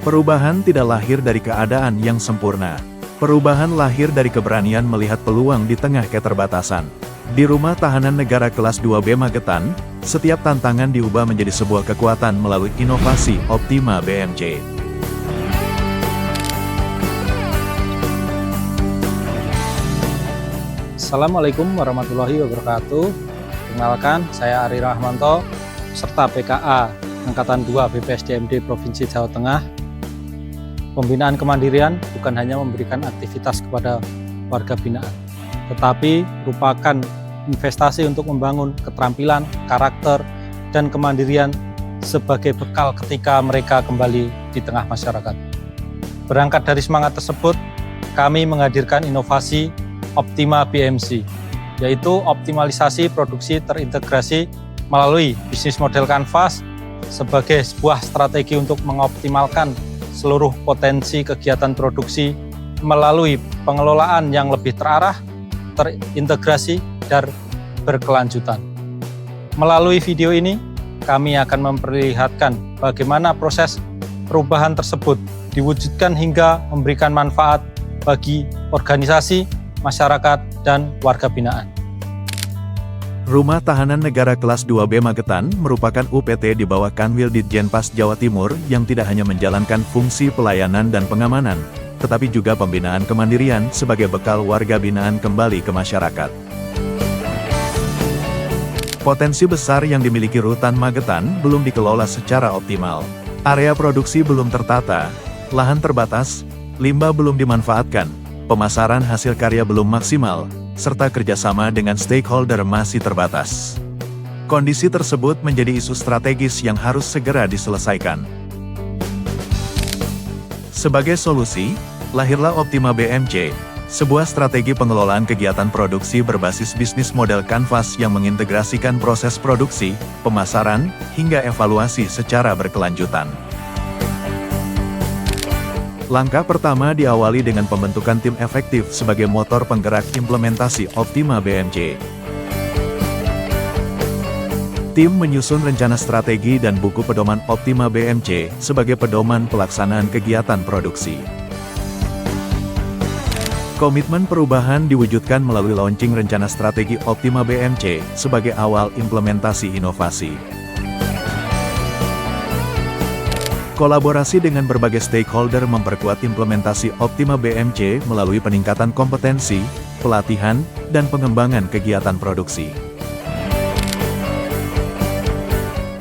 Perubahan tidak lahir dari keadaan yang sempurna. Perubahan lahir dari keberanian melihat peluang di tengah keterbatasan. Di Rumah Tahanan Negara Kelas 2B Magetan, setiap tantangan diubah menjadi sebuah kekuatan melalui inovasi Optima BMC. Assalamualaikum warahmatullahi wabarakatuh. Perkenalkan, saya Ari Rahmanto, serta PKA Angkatan 2 BPSDMD Provinsi Jawa Tengah. Pembinaan kemandirian bukan hanya memberikan aktivitas kepada warga binaan, tetapi merupakan investasi untuk membangun keterampilan, karakter, dan kemandirian sebagai bekal ketika mereka kembali di tengah masyarakat. Berangkat dari semangat tersebut, kami menghadirkan inovasi Optima BMC, yaitu optimalisasi produksi terintegrasi melalui bisnis model kanvas sebagai sebuah strategi untuk mengoptimalkan seluruh potensi kegiatan produksi melalui pengelolaan yang lebih terarah, terintegrasi, dan berkelanjutan. Melalui video ini, kami akan memperlihatkan bagaimana proses perubahan tersebut diwujudkan hingga memberikan manfaat bagi organisasi, masyarakat, dan warga binaan. Rumah Tahanan Negara Kelas 2B Magetan merupakan UPT di bawah Kanwil Ditjenpas Jawa Timur yang tidak hanya menjalankan fungsi pelayanan dan pengamanan, tetapi juga pembinaan kemandirian sebagai bekal warga binaan kembali ke masyarakat. Potensi besar yang dimiliki Rutan Magetan belum dikelola secara optimal. Area produksi belum tertata, lahan terbatas, limbah belum dimanfaatkan, pemasaran hasil karya belum maksimal, serta kerjasama dengan stakeholder masih terbatas. Kondisi tersebut menjadi isu strategis yang harus segera diselesaikan. Sebagai solusi, lahirlah Optima BMC, sebuah strategi pengelolaan kegiatan produksi berbasis bisnis model kanvas yang mengintegrasikan proses produksi, pemasaran, hingga evaluasi secara berkelanjutan. Langkah pertama diawali dengan pembentukan tim efektif sebagai motor penggerak implementasi Optima BMC. Tim menyusun rencana strategi dan buku pedoman Optima BMC sebagai pedoman pelaksanaan kegiatan produksi. Komitmen perubahan diwujudkan melalui launching rencana strategi Optima BMC sebagai awal implementasi inovasi. Kolaborasi dengan berbagai stakeholder memperkuat implementasi Optima BMC melalui peningkatan kompetensi, pelatihan, dan pengembangan kegiatan produksi.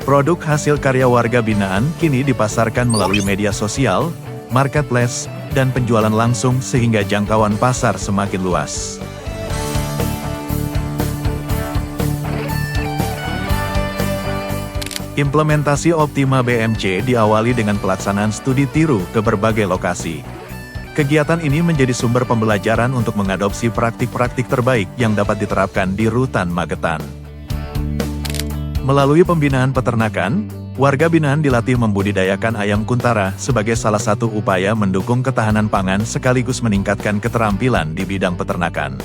Produk hasil karya warga binaan kini dipasarkan melalui media sosial, marketplace, dan penjualan langsung sehingga jangkauan pasar semakin luas. Implementasi Optima BMC diawali dengan pelaksanaan studi tiru ke berbagai lokasi. Kegiatan ini menjadi sumber pembelajaran untuk mengadopsi praktik-praktik terbaik yang dapat diterapkan di Rutan Magetan. Melalui pembinaan peternakan, warga binaan dilatih membudidayakan ayam kuntara sebagai salah satu upaya mendukung ketahanan pangan sekaligus meningkatkan keterampilan di bidang peternakan.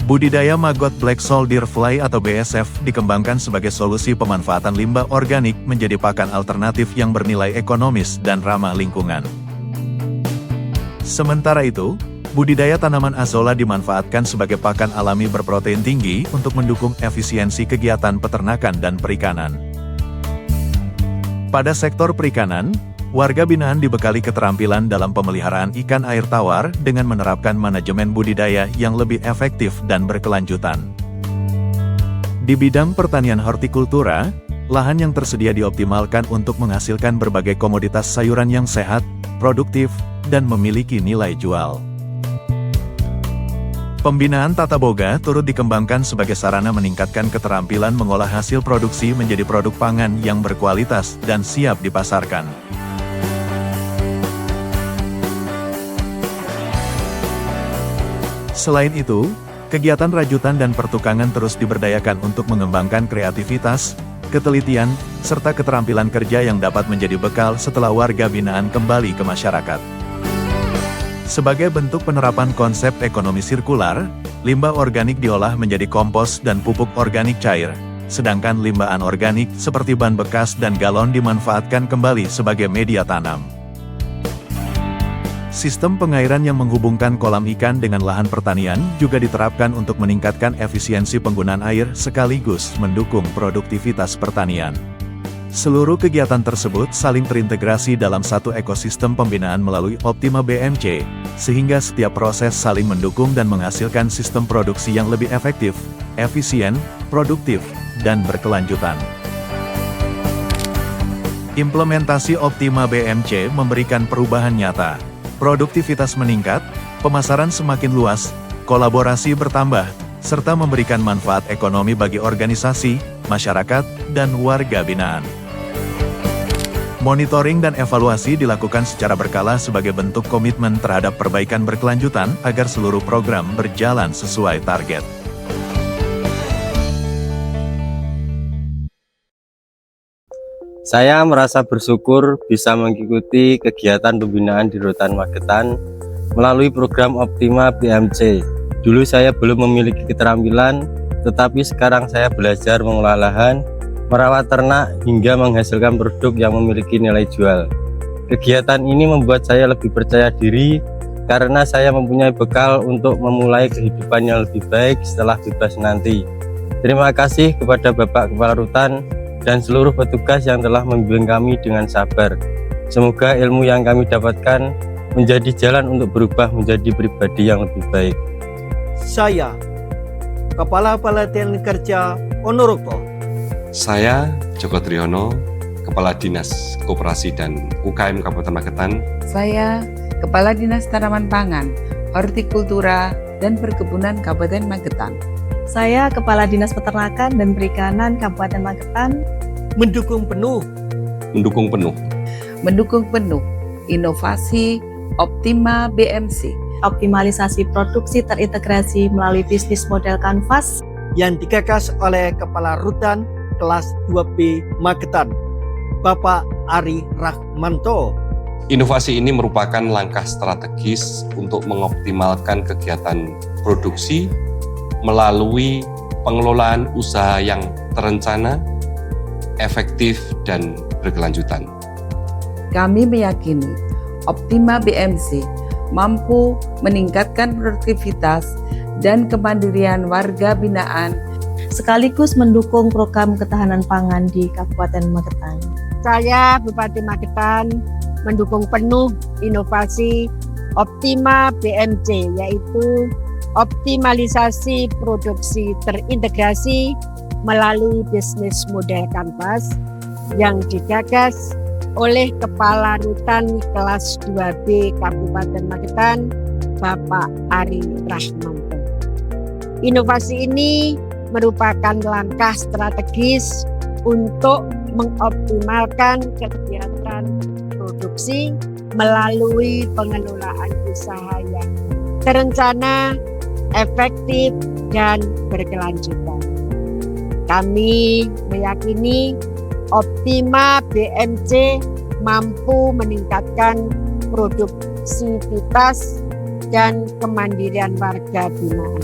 Budidaya maggot Black Soldier Fly atau BSF dikembangkan sebagai solusi pemanfaatan limbah organik menjadi pakan alternatif yang bernilai ekonomis dan ramah lingkungan. Sementara itu, budidaya tanaman azolla dimanfaatkan sebagai pakan alami berprotein tinggi untuk mendukung efisiensi kegiatan peternakan dan perikanan. Pada sektor perikanan, warga binaan dibekali keterampilan dalam pemeliharaan ikan air tawar dengan menerapkan manajemen budidaya yang lebih efektif dan berkelanjutan. Di bidang pertanian hortikultura, lahan yang tersedia dioptimalkan untuk menghasilkan berbagai komoditas sayuran yang sehat, produktif, dan memiliki nilai jual. Pembinaan tata boga turut dikembangkan sebagai sarana meningkatkan keterampilan mengolah hasil produksi menjadi produk pangan yang berkualitas dan siap dipasarkan. Selain itu, kegiatan rajutan dan pertukangan terus diberdayakan untuk mengembangkan kreativitas, ketelitian, serta keterampilan kerja yang dapat menjadi bekal setelah warga binaan kembali ke masyarakat. Sebagai bentuk penerapan konsep ekonomi sirkular, limbah organik diolah menjadi kompos dan pupuk organik cair, sedangkan limbah anorganik seperti ban bekas dan galon dimanfaatkan kembali sebagai media tanam. Sistem pengairan yang menghubungkan kolam ikan dengan lahan pertanian juga diterapkan untuk meningkatkan efisiensi penggunaan air sekaligus mendukung produktivitas pertanian. Seluruh kegiatan tersebut saling terintegrasi dalam satu ekosistem pembinaan melalui Optima BMC, sehingga setiap proses saling mendukung dan menghasilkan sistem produksi yang lebih efektif, efisien, produktif, dan berkelanjutan. Implementasi Optima BMC memberikan perubahan nyata. Produktivitas meningkat, pemasaran semakin luas, kolaborasi bertambah, serta memberikan manfaat ekonomi bagi organisasi, masyarakat, dan warga binaan. Monitoring dan evaluasi dilakukan secara berkala sebagai bentuk komitmen terhadap perbaikan berkelanjutan agar seluruh program berjalan sesuai target. Saya merasa bersyukur bisa mengikuti kegiatan pembinaan di Rutan Magetan melalui program Optima BMC. Dulu saya belum memiliki keterampilan, tetapi sekarang saya belajar mengolah lahan, merawat ternak, hingga menghasilkan produk yang memiliki nilai jual. Kegiatan ini membuat saya lebih percaya diri karena saya mempunyai bekal untuk memulai kehidupan yang lebih baik setelah bebas nanti. Terima kasih kepada Bapak Kepala Rutan dan seluruh petugas yang telah membimbing kami dengan sabar. Semoga ilmu yang kami dapatkan menjadi jalan untuk berubah menjadi pribadi yang lebih baik. Saya, Kepala Pelatihan Kerja Ponorogo. Saya, Joko Triyono, Kepala Dinas Koperasi dan UKM Kabupaten Magetan. Saya, Kepala Dinas Tanaman Pangan, Hortikultura, dan Perkebunan Kabupaten Magetan. Saya Kepala Dinas Peternakan dan Perikanan Kabupaten Magetan. Mendukung penuh inovasi Optima BMC. Optimalisasi produksi terintegrasi melalui bisnis model kanvas yang digagas oleh Kepala Rutan kelas 2B Magetan, Bapak Ari Rahmanto. Inovasi ini merupakan langkah strategis untuk mengoptimalkan kegiatan produksi melalui pengelolaan usaha yang terencana, efektif, dan berkelanjutan. Kami meyakini Optima BMC mampu meningkatkan produktivitas dan kemandirian warga binaan sekaligus mendukung program ketahanan pangan di Kabupaten Magetan. Saya Bupati Magetan mendukung penuh inovasi Optima BMC, yaitu optimalisasi produksi terintegrasi melalui bisnis model kanvas yang digagas oleh Kepala Rutan kelas 2B Kabupaten Magetan, Bapak Ari Rahmanto. Inovasi ini merupakan langkah strategis untuk mengoptimalkan kegiatan produksi melalui pengelolaan usaha yang terencana, efektif, dan berkelanjutan. Kami meyakini Optima BMC mampu meningkatkan produktivitas dan kemandirian warga binaan,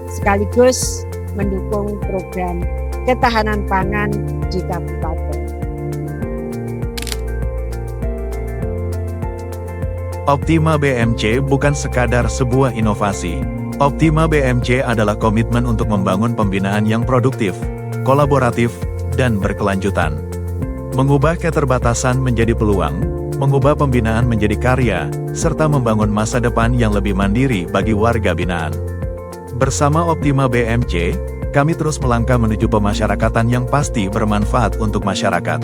sekaligus mendukung program ketahanan pangan di kabupaten. Optima BMC bukan sekadar sebuah inovasi. Optima BMC adalah komitmen untuk membangun pembinaan yang produktif, kolaboratif, dan berkelanjutan. Mengubah keterbatasan menjadi peluang, mengubah pembinaan menjadi karya, serta membangun masa depan yang lebih mandiri bagi warga binaan. Bersama Optima BMC, kami terus melangkah menuju pemasyarakatan yang pasti bermanfaat untuk masyarakat.